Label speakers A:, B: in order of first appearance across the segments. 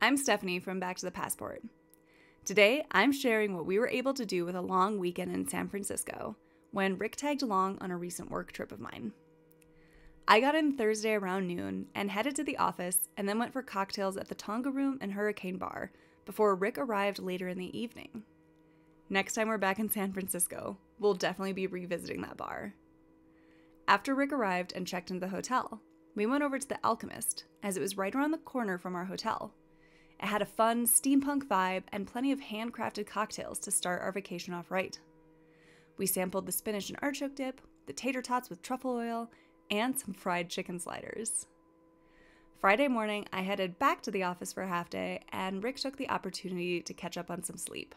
A: I'm Stephanie from Back to the Passport. Today, I'm sharing what we were able to do with a long weekend in San Francisco when Rick tagged along on a recent work trip of mine. I got in Thursday around noon and headed to the office and then went for cocktails at the Tonga Room and Hurricane Bar before Rick arrived later in the evening. Next time we're back in San Francisco, we'll definitely be revisiting that bar. After Rick arrived and checked into the hotel, we went over to the Alchemist, as it was right around the corner from our hotel. It had a fun steampunk vibe and plenty of handcrafted cocktails to start our vacation off right. We sampled the spinach and artichoke dip, the tater tots with truffle oil, and some fried chicken sliders. Friday morning, I headed back to the office for a half day, and Rick took the opportunity to catch up on some sleep.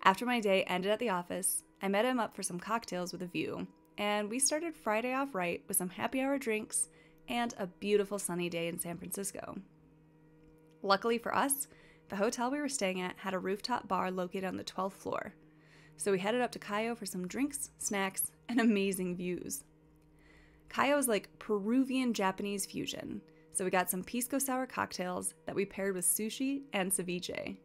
A: After my day ended at the office, I met him up for some cocktails with a view, and we started Friday off right with some happy hour drinks and a beautiful sunny day in San Francisco. Luckily for us, the hotel we were staying at had a rooftop bar located on the 12th floor, so we headed up to Cayo for some drinks, snacks, and amazing views. Cayo is like Peruvian-Japanese fusion, so we got some pisco sour cocktails that we paired with sushi and ceviche.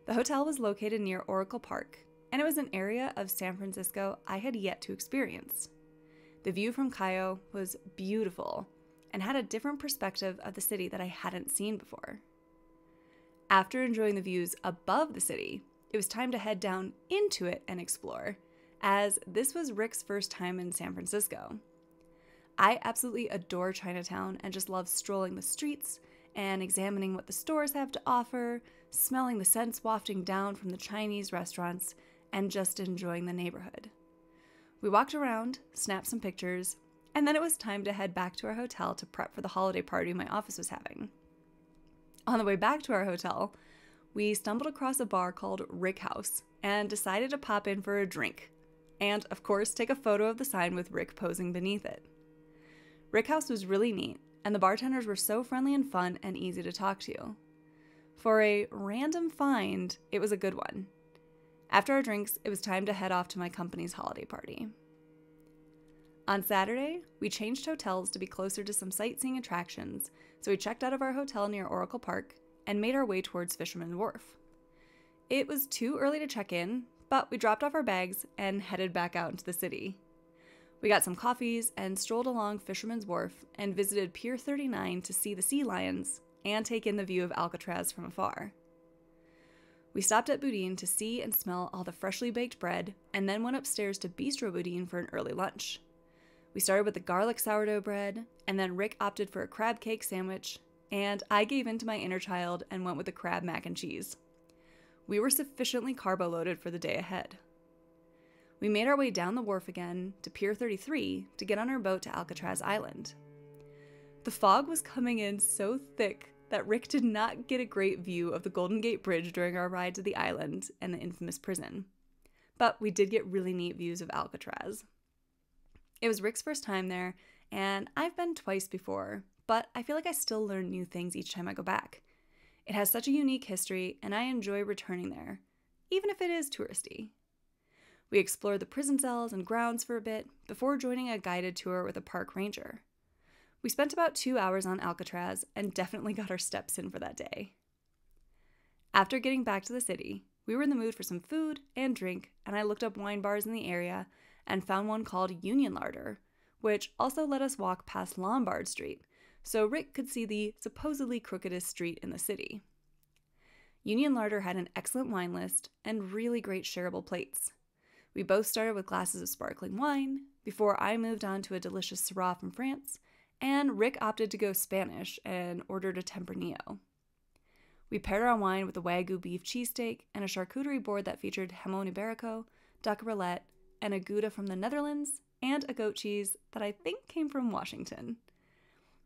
A: The hotel was located near Oracle Park, and it was an area of San Francisco I had yet to experience. The view from Cayo was beautiful and had a different perspective of the city that I hadn't seen before. After enjoying the views above the city, it was time to head down into it and explore, as this was Rick's first time in San Francisco. I absolutely adore Chinatown and just love strolling the streets and examining what the stores have to offer, smelling the scents wafting down from the Chinese restaurants, and just enjoying the neighborhood. We walked around, snapped some pictures, and then it was time to head back to our hotel to prep for the holiday party my office was having. On the way back to our hotel, we stumbled across a bar called Rick House and decided to pop in for a drink, and of course take a photo of the sign with Rick posing beneath it. Rick House was really neat, and the bartenders were so friendly and fun and easy to talk to. For a random find, it was a good one. After our drinks, it was time to head off to my company's holiday party. On Saturday, we changed hotels to be closer to some sightseeing attractions, so we checked out of our hotel near Oracle Park and made our way towards Fisherman's Wharf. It was too early to check in, but we dropped off our bags and headed back out into the city. We got some coffees and strolled along Fisherman's Wharf and visited Pier 39 to see the sea lions and take in the view of Alcatraz from afar. We stopped at Boudin to see and smell all the freshly baked bread and then went upstairs to Bistro Boudin for an early lunch. We started with the garlic sourdough bread, and then Rick opted for a crab cake sandwich, and I gave in to my inner child and went with the crab mac and cheese. We were sufficiently carbo-loaded for the day ahead. We made our way down the wharf again to Pier 33 to get on our boat to Alcatraz Island. The fog was coming in so thick that Rick did not get a great view of the Golden Gate Bridge during our ride to the island and the infamous prison, but we did get really neat views of Alcatraz. It was Rick's first time there, and I've been twice before, but I feel like I still learn new things each time I go back. It has such a unique history, and I enjoy returning there, even if it is touristy. We explored the prison cells and grounds for a bit before joining a guided tour with a park ranger. We spent about 2 hours on Alcatraz and definitely got our steps in for that day. After getting back to the city, we were in the mood for some food and drink, and I looked up wine bars in the area and found one called Union Larder, which also let us walk past Lombard Street, so Rick could see the supposedly crookedest street in the city. Union Larder had an excellent wine list and really great shareable plates. We both started with glasses of sparkling wine, before I moved on to a delicious Syrah from France, and Rick opted to go Spanish and ordered a Tempranillo. We paired our wine with a Wagyu beef cheesesteak and a charcuterie board that featured Jamon Iberico, duck roulette, and a Gouda from the Netherlands, and a goat cheese that I think came from Washington.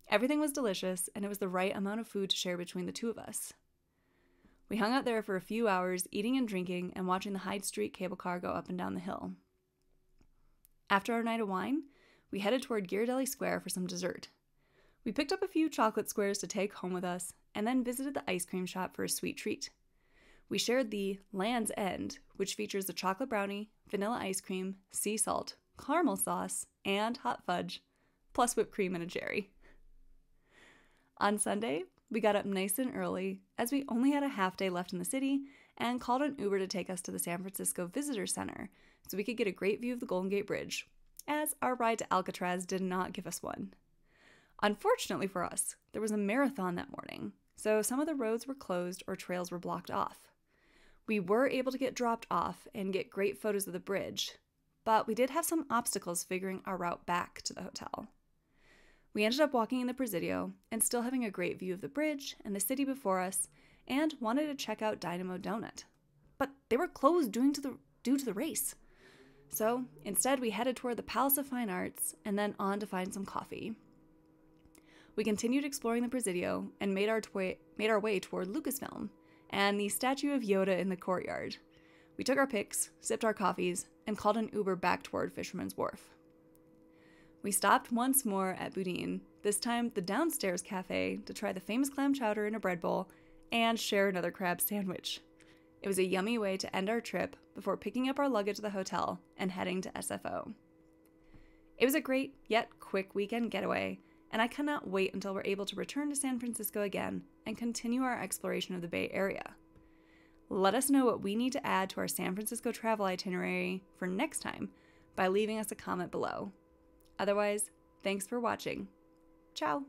A: Everything was delicious, and it was the right amount of food to share between the two of us. We hung out there for a few hours, eating and drinking, and watching the Hyde Street cable car go up and down the hill. After our night of wine, we headed toward Ghirardelli Square for some dessert. We picked up a few chocolate squares to take home with us, and then visited the ice cream shop for a sweet treat. We shared the Land's End, which features a chocolate brownie, vanilla ice cream, sea salt, caramel sauce, and hot fudge, plus whipped cream and a cherry. On Sunday, we got up nice and early as we only had a half day left in the city and called an Uber to take us to the San Francisco Visitor Center so we could get a great view of the Golden Gate Bridge, as our ride to Alcatraz did not give us one. Unfortunately for us, there was a marathon that morning, so some of the roads were closed or trails were blocked off. We were able to get dropped off and get great photos of the bridge, but we did have some obstacles figuring our route back to the hotel. We ended up walking in the Presidio and still having a great view of the bridge and the city before us, and wanted to check out Dynamo Donut. But they were closed due to the race. So instead, we headed toward the Palace of Fine Arts and then on to find some coffee. We continued exploring the Presidio and made our way toward Lucasfilm and the statue of Yoda in the courtyard. We took our pics, sipped our coffees, and called an Uber back toward Fisherman's Wharf. We stopped once more at Boudin, this time the downstairs cafe, to try the famous clam chowder in a bread bowl and share another crab sandwich. It was a yummy way to end our trip before picking up our luggage at the hotel and heading to SFO. It was a great yet quick weekend getaway, and I cannot wait until we're able to return to San Francisco again and continue our exploration of the Bay Area. Let us know what we need to add to our San Francisco travel itinerary for next time by leaving us a comment below. Otherwise, thanks for watching. Ciao!